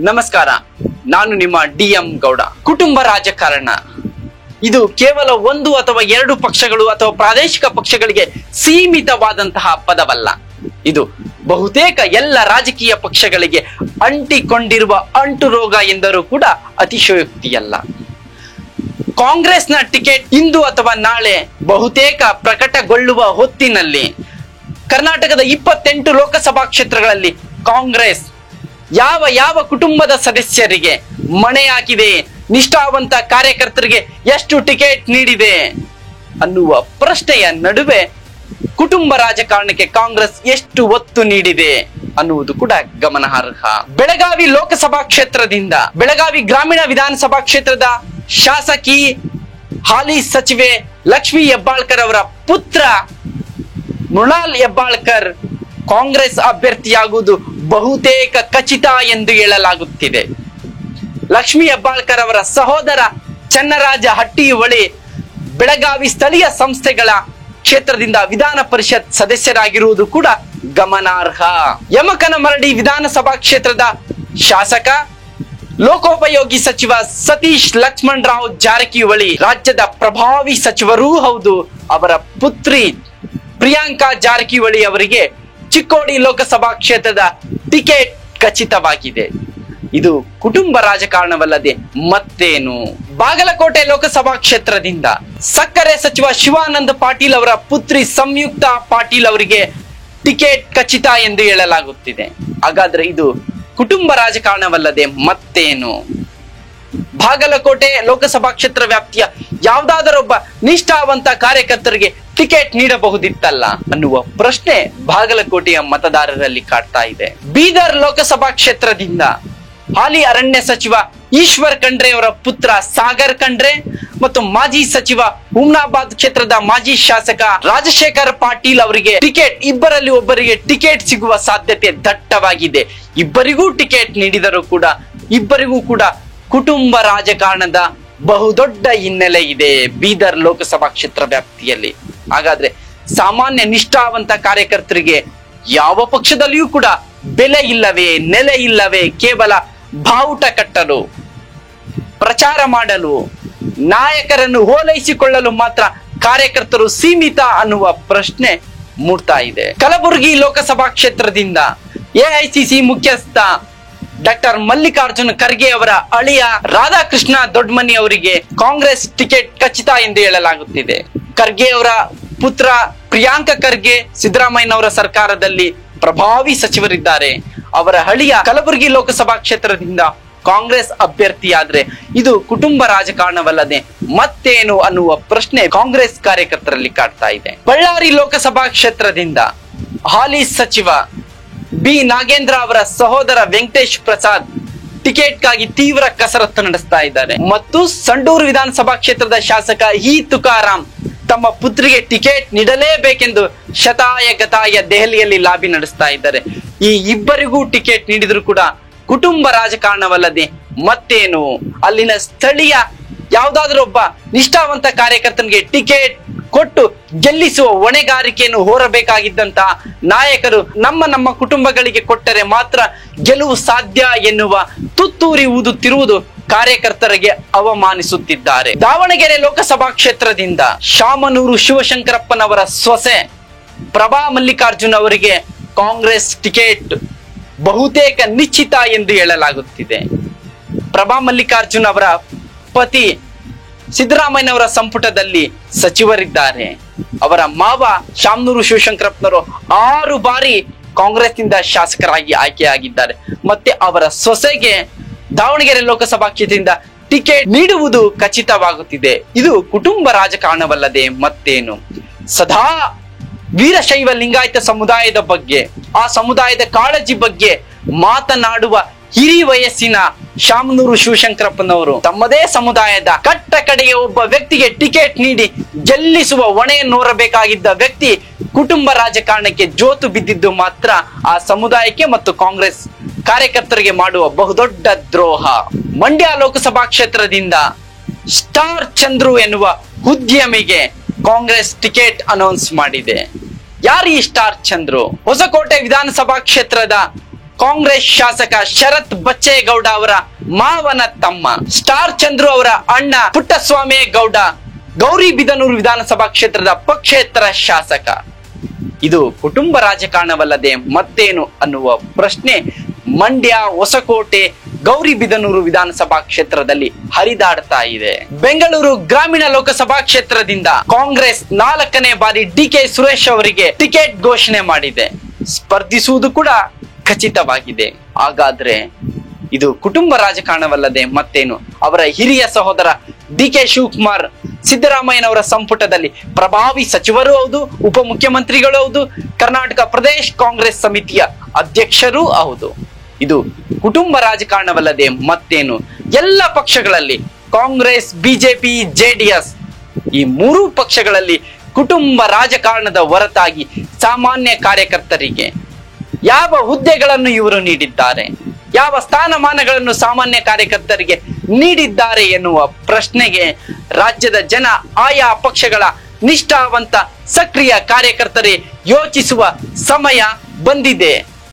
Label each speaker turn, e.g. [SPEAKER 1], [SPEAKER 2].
[SPEAKER 1] ನಮಸ್ಕಾರ, ನಾನು ನಿಮ್ಮ ಡಿ.ಎಂ. ಗೌಡ. ಕುಟುಂಬ ರಾಜಕಾರಣ ಇದು ಕೇವಲ ಒಂದು ಅಥವಾ ಎರಡು ಪಕ್ಷಗಳು ಅಥವಾ ಪ್ರಾದೇಶಿಕ ಪಕ್ಷಗಳಿಗೆ ಸೀಮಿತವಾದಂತಹ ಪದವಲ್ಲ. ಇದು ಬಹುತೇಕ ಎಲ್ಲ ರಾಜಕೀಯ ಪಕ್ಷಗಳಿಗೆ ಅಂಟಿಕೊಂಡಿರುವ ಅಂಟು ರೋಗ ಎಂದರೂ ಕೂಡ ಅತಿಶಯೋಕ್ತಿಯಲ್ಲ. ಕಾಂಗ್ರೆಸ್ನ ಟಿಕೆಟ್ ಇಂದು ಅಥವಾ ನಾಳೆ ಬಹುತೇಕ ಪ್ರಕಟಗೊಳ್ಳುವ ಹೊತ್ತಿನಲ್ಲಿ ಕರ್ನಾಟಕದ 28 ಲೋಕಸಭಾ ಕ್ಷೇತ್ರಗಳಲ್ಲಿ ಕಾಂಗ್ರೆಸ್ ಯಾವ ಕುಟುಂಬದ ಸದಸ್ಯರಿಗೆ ಮಣೆ ಹಾಕಿದೆ, ನಿಷ್ಠಾವಂತ ಕಾರ್ಯಕರ್ತರಿಗೆ ಎಷ್ಟು ಟಿಕೆಟ್ ನೀಡಿದೆ ಅನ್ನುವ ಪ್ರಶ್ನೆಯ ನಡುವೆ ಕುಟುಂಬ ರಾಜಕಾರಣಕ್ಕೆ ಕಾಂಗ್ರೆಸ್ ಎಷ್ಟು ಒತ್ತು ನೀಡಿದೆ ಅನ್ನುವುದು ಕೂಡ ಗಮನಾರ್ಹ. ಬೆಳಗಾವಿ ಲೋಕಸಭಾ ಕ್ಷೇತ್ರದಿಂದ ಬೆಳಗಾವಿ ಗ್ರಾಮೀಣ ವಿಧಾನಸಭಾ ಕ್ಷೇತ್ರದ ಶಾಸಕಿ ಹಾಲಿ ಸಚಿವೆ ಲಕ್ಷ್ಮೀ ಹೆಬ್ಬಾಳ್ಕರ್ ಅವರ ಪುತ್ರ ಮೃಣಾಲ್ ಹೆಬ್ಬಾಳ್ಕರ್ ಕಾಂಗ್ರೆಸ್ ಅಭ್ಯರ್ಥಿಯಾಗುವುದು ಬಹುತೇಕ ಖಚಿತ ಎಂದು ಹೇಳಲಾಗುತ್ತಿದೆ. ಲಕ್ಷ್ಮೀ ಹೆಬ್ಬಾಳ್ಕರ್ ಅವರ ಸಹೋದರ ಚನ್ನರಾಜ ಹಟ್ಟಿಹೊಳಿ ಬೆಳಗಾವಿ ಸ್ಥಳೀಯ ಸಂಸ್ಥೆಗಳ ಕ್ಷೇತ್ರದಿಂದ ವಿಧಾನ ಪರಿಷತ್ ಸದಸ್ಯರಾಗಿರುವುದು ಕೂಡ ಗಮನಾರ್ಹ. ಯಮಕನಮರಡಿ ವಿಧಾನಸಭಾ ಕ್ಷೇತ್ರದ ಶಾಸಕ ಲೋಕೋಪಯೋಗಿ ಸಚಿವ ಸತೀಶ್ ಲಕ್ಷ್ಮಣ್ ರಾವ್ ಜಾರಕಿಹೊಳಿ ರಾಜ್ಯದ ಪ್ರಭಾವಿ ಸಚಿವರೂ ಹೌದು. ಅವರ ಪುತ್ರಿ ಪ್ರಿಯಾಂಕಾ ಜಾರಕಿಹೊಳಿ ಅವರಿಗೆ ಚಿಕ್ಕೋಡಿ ಲೋಕಸಭಾ ಕ್ಷೇತ್ರದ ಟಿಕೆಟ್ ಖಚಿತವಾಗಿದೆ. ಇದು ಕುಟುಂಬ ರಾಜಕಾರಣವಲ್ಲದೆ ಮತ್ತೇನು? ಬಾಗಲಕೋಟೆ ಲೋಕಸಭಾ ಕ್ಷೇತ್ರದಿಂದ ಸಕ್ಕರೆ ಸಚಿವ ಶಿವಾನಂದ ಪಾಟೀಲ್ ಅವರ ಪುತ್ರಿ ಸಂಯುಕ್ತ ಪಾಟೀಲ್ ಅವರಿಗೆ ಟಿಕೆಟ್ ಖಚಿತ ಎಂದು ಹೇಳಲಾಗುತ್ತಿದೆ. ಹಾಗಾದ್ರೆ ಇದು ಕುಟುಂಬ ರಾಜಕಾರಣವಲ್ಲದೆ ಮತ್ತೇನು? ಬಾಗಲಕೋಟೆ ಲೋಕಸಭಾ ಕ್ಷೇತ್ರ ವ್ಯಾಪ್ತಿಯ ಯಾವುದಾದರೊಬ್ಬ ನಿಷ್ಠಾವಂತ ಕಾರ್ಯಕರ್ತರಿಗೆ ಟಿಕೆಟ್ ನೀಡಬಹುದಿತ್ತಲ್ಲ ಅನ್ನುವ ಪ್ರಶ್ನೆ ಬಾಗಲಕೋಟೆಯ ಮತದಾರರಲ್ಲಿ ಕಾಡ್ತಾ ಇದೆ. ಬೀದರ್ ಲೋಕಸಭಾ ಕ್ಷೇತ್ರದಿಂದ ಹಾಲಿ ಅರಣ್ಯ ಸಚಿವ ಈಶ್ವರ್ ಖಂಡ್ರೆ ಅವರ ಪುತ್ರ ಸಾಗರ್ ಖಂಡ್ರೆ ಮತ್ತು ಮಾಜಿ ಸಚಿವ ಹುಮ್ನಾಬಾದ್ ಕ್ಷೇತ್ರದ ಮಾಜಿ ಶಾಸಕ ರಾಜಶೇಖರ್ ಪಾಟೀಲ್ ಅವರಿಗೆ ಟಿಕೆಟ್ ಇಬ್ಬರಲ್ಲಿ ಒಬ್ಬರಿಗೆ ಟಿಕೆಟ್ ಸಿಗುವ ಸಾಧ್ಯತೆ ದಟ್ಟವಾಗಿದೆ. ಇಬ್ಬರಿಗೂ ಟಿಕೆಟ್ ನೀಡಿದರೂ ಕೂಡ ಇಬ್ಬರಿಗೂ ಕೂಡ ಕುಟುಂಬ ರಾಜಕಾರಣದ ಬಹುದೊಡ್ಡ ಹಿನ್ನೆಲೆ ಇದೆ ಬೀದರ್ ಲೋಕಸಭಾ ಕ್ಷೇತ್ರ ವ್ಯಾಪ್ತಿಯಲ್ಲಿ. ಹಾಗಾದ್ರೆ ಸಾಮಾನ್ಯ ನಿಷ್ಠಾವಂತ ಕಾರ್ಯಕರ್ತರಿಗೆ ಯಾವ ಪಕ್ಷದಲ್ಲಿಯೂ ಕೂಡ ಬೆಲೆ ಇಲ್ಲವೇ, ನೆಲೆ ಇಲ್ಲವೇ? ಕೇವಲ ಬಾವುಟ ಕಟ್ಟಲು, ಪ್ರಚಾರ ಮಾಡಲು, ನಾಯಕರನ್ನು ಓಲೈಸಿಕೊಳ್ಳಲು ಮಾತ್ರ ಕಾರ್ಯಕರ್ತರು ಸೀಮಿತ ಅನ್ನುವ ಪ್ರಶ್ನೆ ಮೂಡ್ತಾ ಇದೆ. ಕಲಬುರಗಿ ಲೋಕಸಭಾ ಕ್ಷೇತ್ರದಿಂದ ಎಐಸಿಸಿ ಮುಖ್ಯಸ್ಥ ಡಾಕ್ಟರ್ ಮಲ್ಲಿಕಾರ್ಜುನ್ ಖರ್ಗೆ ಅವರ ಅಳಿಯ ರಾಧಾಕೃಷ್ಣ ದೊಡ್ಮನಿ ಅವರಿಗೆ ಕಾಂಗ್ರೆಸ್ ಟಿಕೆಟ್ ಖಚಿತ ಎಂದು ಹೇಳಲಾಗುತ್ತಿದೆ. ಖರ್ಗೆ ಅವರ ಪುತ್ರ ಪ್ರಿಯಾಂಕ ಖರ್ಗೆ ಸಿದ್ದರಾಮಯ್ಯನವರ ಸರ್ಕಾರದಲ್ಲಿ ಪ್ರಭಾವಿ ಸಚಿವರಿದ್ದಾರೆ. ಅವರ ಅಳಿಯ ಕಲಬುರಗಿ ಲೋಕಸಭಾ ಕ್ಷೇತ್ರದಿಂದ ಕಾಂಗ್ರೆಸ್ ಅಭ್ಯರ್ಥಿಯಾದ್ರೆ ಇದು ಕುಟುಂಬ ರಾಜಕಾರಣವಲ್ಲದೆ ಮತ್ತೇನು ಅನ್ನುವ ಪ್ರಶ್ನೆ ಕಾಂಗ್ರೆಸ್ ಕಾರ್ಯಕರ್ತರಲ್ಲಿ ಕಾಡ್ತಾ ಇದೆ. ಬಳ್ಳಾರಿ ಲೋಕಸಭಾ ಕ್ಷೇತ್ರದಿಂದ ಹಾಲಿ ಸಚಿವ ಬಿ ನಾಗೇಂದ್ರ ಅವರ ಸಹೋದರ ವೆಂಕಟೇಶ್ ಪ್ರಸಾದ್ ಟಿಕೆಟ್ಗಾಗಿ ತೀವ್ರ ಕಸರತ್ತು ನಡೆಸ್ತಾ ಇದ್ದಾರೆ ಮತ್ತು ಸಂಡೂರು ವಿಧಾನಸಭಾ ಕ್ಷೇತ್ರದ ಶಾಸಕ ಇ ತುಕಾರಾಂ ತಮ್ಮ ಪುತ್ರಿಗೆ ಟಿಕೆಟ್ ನೀಡಲೇಬೇಕೆಂದು ಶತಾಯ ಗತಾಯ ದೆಹಲಿಯಲ್ಲಿ ಲಾಬಿ ನಡೆಸ್ತಾ ಇದ್ದಾರೆ. ಈ ಇಬ್ಬರಿಗೂ ಟಿಕೆಟ್ ನೀಡಿದ್ರು ಕೂಡ ಕುಟುಂಬ ರಾಜಕಾರಣವಲ್ಲದೆ ಮತ್ತೇನು? ಅಲ್ಲಿನ ಸ್ಥಳೀಯ ಯಾವುದಾದ್ರೂ ಒಬ್ಬ ನಿಷ್ಠಾವಂತ ಕಾರ್ಯಕರ್ತನಿಗೆ ಟಿಕೆಟ್ ಕೊಟ್ಟು ಗೆಲ್ಲಿಸುವ ಹೊಣೆಗಾರಿಕೆಯನ್ನು ಹೊರಬೇಕಾಗಿದ್ದಂತ ನಾಯಕರು ನಮ್ಮ ಕುಟುಂಬಗಳಿಗೆ ಕೊಟ್ಟರೆ ಮಾತ್ರ ಗೆಲುವು ಸಾಧ್ಯ ಎನ್ನುವ ತುತ್ತೂರಿ ಊದುತ್ತಿರುವುದು ಕಾರ್ಯಕರ್ತರಿಗೆ ಅವಮಾನಿಸುತ್ತಿದ್ದಾರೆ. ದಾವಣಗೆರೆ ಲೋಕಸಭಾ ಕ್ಷೇತ್ರದಿಂದ ಶಾಮನೂರು ಶಿವಶಂಕರಪ್ಪನವರ ಸೊಸೆ ಪ್ರಭಾ ಮಲ್ಲಿಕಾರ್ಜುನ್ ಅವರಿಗೆ ಕಾಂಗ್ರೆಸ್ ಟಿಕೆಟ್ ಬಹುತೇಕ ನಿಶ್ಚಿತ ಎಂದು ಹೇಳಲಾಗುತ್ತಿದೆ. ಪ್ರಭಾ ಮಲ್ಲಿಕಾರ್ಜುನ್ ಅವರ ಪತಿ ಸಿದ್ದರಾಮಯ್ಯನವರ ಸಂಪುಟದಲ್ಲಿ ಸಚಿವರಿದ್ದಾರೆ. ಅವರ ಮಾವ ಶಾಮನೂರು ಶಿವಶಂಕರಪ್ಪನವರು 6 ಬಾರಿ ಕಾಂಗ್ರೆಸ್ನಿಂದ ಶಾಸಕರಾಗಿ ಆಯ್ಕೆಯಾಗಿದ್ದಾರೆ. ಮತ್ತೆ ಅವರ ಸೊಸೆಗೆ ದಾವಣಗೆರೆ ಲೋಕಸಭಾ ಕ್ಷೇತ್ರದಿಂದ ಟಿಕೆಟ್ ನೀಡುವುದು ಖಚಿತವಾಗುತ್ತಿದೆ. ಇದು ಕುಟುಂಬ ರಾಜಕಾರಣವಲ್ಲದೆ ಮತ್ತೇನು? ಸದಾ ವೀರಶೈವ ಲಿಂಗಾಯತ ಸಮುದಾಯದ ಬಗ್ಗೆ, ಆ ಸಮುದಾಯದ ಕಾಳಜಿ ಬಗ್ಗೆ ಮಾತನಾಡುವ ಹಿರಿ ವಯಸ್ಸಿನ ಶಾಮನೂರು ಶಿವಶಂಕರಪ್ಪನವರು ತಮ್ಮದೇ ಸಮುದಾಯದ ಕಟ್ಟ ಕಡೆಯ ಒಬ್ಬ ವ್ಯಕ್ತಿಗೆ ಟಿಕೆಟ್ ನೀಡಿ ಗೆಲ್ಲಿಸುವ ಹೊಣೆಯನ್ನು ಹೊರಬೇಕಾಗಿದ್ದ ವ್ಯಕ್ತಿ ಕುಟುಂಬ ರಾಜಕಾರಣಕ್ಕೆ ಜೋತು ಬಿದ್ದಿದ್ದು ಮಾತ್ರ ಆ ಸಮುದಾಯಕ್ಕೆ ಮತ್ತು ಕಾಂಗ್ರೆಸ್ ಕಾರ್ಯಕರ್ತರಿಗೆ ಮಾಡುವ ಬಹುದೊಡ್ಡ ದ್ರೋಹ. ಮಂಡ್ಯ ಲೋಕಸಭಾ ಕ್ಷೇತ್ರದಿಂದ ಸ್ಟಾರ್ ಚಂದ್ರು ಎನ್ನುವ ಉದ್ಯಮಿಗೆ ಕಾಂಗ್ರೆಸ್ ಟಿಕೆಟ್ ಅನೌನ್ಸ್ ಮಾಡಿದೆ. ಯಾರು ಈ ಸ್ಟಾರ್ ಚಂದ್ರು? ಹೊಸಕೋಟೆ ವಿಧಾನಸಭಾ ಕ್ಷೇತ್ರದ ಕಾಂಗ್ರೆಸ್ ಶಾಸಕ ಶರತ್ ಬಚ್ಚೇಗೌಡ ಅವರ ಮಾವನ ತಮ್ಮ ಸ್ಟಾರ್ ಚಂದ್ರು ಅವರ ಅಣ್ಣ ಪುಟ್ಟಸ್ವಾಮಿ ಗೌಡ ಗೌರಿಬಿದನೂರು ವಿಧಾನಸಭಾ ಕ್ಷೇತ್ರದ ಪಕ್ಷೇತರ ಶಾಸಕ. ಇದು ಕುಟುಂಬ ರಾಜಕಾರಣವಲ್ಲದೆ ಮತ್ತೇನು ಅನ್ನುವ ಪ್ರಶ್ನೆ ಮಂಡ್ಯ, ಹೊಸಕೋಟೆ, ಗೌರಿಬಿದನೂರು ವಿಧಾನಸಭಾ ಕ್ಷೇತ್ರದಲ್ಲಿ ಹರಿದಾಡ್ತಾ ಇದೆ. ಬೆಂಗಳೂರು ಗ್ರಾಮೀಣ ಲೋಕಸಭಾ ಕ್ಷೇತ್ರದಿಂದ ಕಾಂಗ್ರೆಸ್ 4ನೇ ಬಾರಿ ಡಿಕೆ ಸುರೇಶ್ ಅವರಿಗೆ ಟಿಕೆಟ್ ಘೋಷಣೆ ಮಾಡಿದೆ. ಸ್ಪರ್ಧಿಸುವುದು ಕೂಡ ಖಚಿತವಾಗಿದೆ. ಹಾಗಾದ್ರೆ ಇದು ಕುಟುಂಬ ರಾಜಕಾರಣವಲ್ಲದೆ ಮತ್ತೇನು? ಅವರ ಹಿರಿಯ ಸಹೋದರ ಡಿಕೆ ಶಿವಕುಮಾರ್ ಸಿದ್ದರಾಮಯ್ಯನವರ ಸಂಪುಟದಲ್ಲಿ ಪ್ರಭಾವಿ ಸಚಿವರು ಹೌದು, ಉಪಮುಖ್ಯಮಂತ್ರಿಗಳು ಹೌದು, ಕರ್ನಾಟಕ ಪ್ರದೇಶ ಕಾಂಗ್ರೆಸ್ ಸಮಿತಿಯ ಅಧ್ಯಕ್ಷರೂ ಹೌದು. ಇದು ಕುಟುಂಬ ರಾಜಕಾರಣವಲ್ಲದೆ ಮತ್ತೇನು? ಎಲ್ಲ ಪಕ್ಷಗಳಲ್ಲಿ ಕಾಂಗ್ರೆಸ್, ಬಿಜೆಪಿ, ಜೆಡಿಎಸ್ ಈ 3 ಪಕ್ಷಗಳಲ್ಲಿ ಕುಟುಂಬ ರಾಜಕಾರಣದ ಹೊರತಾಗಿ ಸಾಮಾನ್ಯ ಕಾರ್ಯಕರ್ತರಿಗೆ ಯಾವ ಹುದ್ದೆಗಳನ್ನು ಇವರು ನೀಡಿದ್ದಾರೆ, ಯಾವ ಸ್ಥಾನಮಾನಗಳನ್ನು ಸಾಮಾನ್ಯ ಕಾರ್ಯಕರ್ತರಿಗೆ ನೀಡಿದ್ದಾರೆ ಎನ್ನುವ ಪ್ರಶ್ನೆಗೆ ರಾಜ್ಯದ ಜನ, ಆಯಾ ಪಕ್ಷಗಳ ನಿಷ್ಠಾವಂತ ಸಕ್ರಿಯ ಕಾರ್ಯಕರ್ತರೇ ಯೋಚಿಸುವ ಸಮಯ ಬಂದಿದೆ.